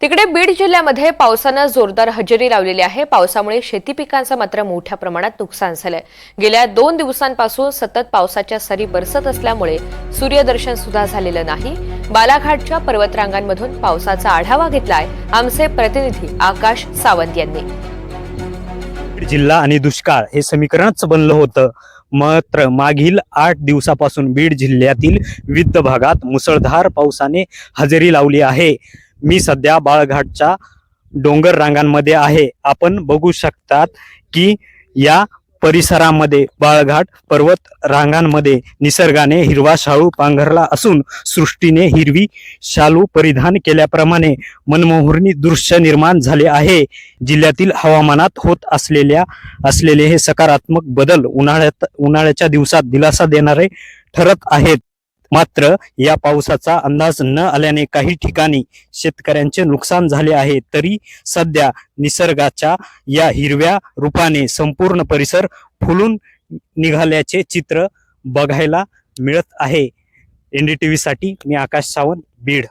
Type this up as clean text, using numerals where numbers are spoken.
तिकडे बीड जिल्ह्यामध्ये पावसानं जोरदार हजेरी लावलेली आहे। पावसामुळे शेती पिकांचं मात्र मोठ्या प्रमाणात नुकसान झालंय। गेल्या 2 दिवसांपासून सतत पावसाच्या सरी बरसत असल्यामुळे सूर्यदर्शन सुद्धा झालेलं नाही। बालाघाटच्या पर्वतरांगांमधून पावसाचा आढावा घेतलाय आमचे प्रतिनिधी आकाश सावंत यांनी। जिल्हा आणि दुष्काळ हे समीकरणच बनलं होतं, मात्र मागील 8 दिवसापासून बीड जिल्ह्यातील विविध भागात मुसळधार पावसाने हजेरी लावली आहे। मी सध्या बाळघाटच्या डोंगर रांगांमध्ये आहे। आपण बघू शकतात की या परिसरामध्ये बाळघाट पर्वत रांगांमध्ये निसर्गाने हिरवा शालू पांघरला असून सृष्टीने हिरवी शालू परिधान केल्याप्रमाणे मनमोहनी दृश्य निर्माण झाले आहे। जिल्ह्यातील हवामानात होत असलेले हे सकारात्मक बदल उन्हाळ्याच्या दिवसात दिलासा देणारे ठरत आहेत। मात्र या पावसाचा अंदाज न आल्याने काही ठिकाणी शेतकऱ्यांचे नुकसान झाले आहे। तरी सध्या निसर्गाच्या या हिरव्या रूपाने संपूर्ण परिसर फुलून निघाल्याचे चित्र बघायला मिळत आहे। NDTV साठी मी आकाश सावंत, बीड।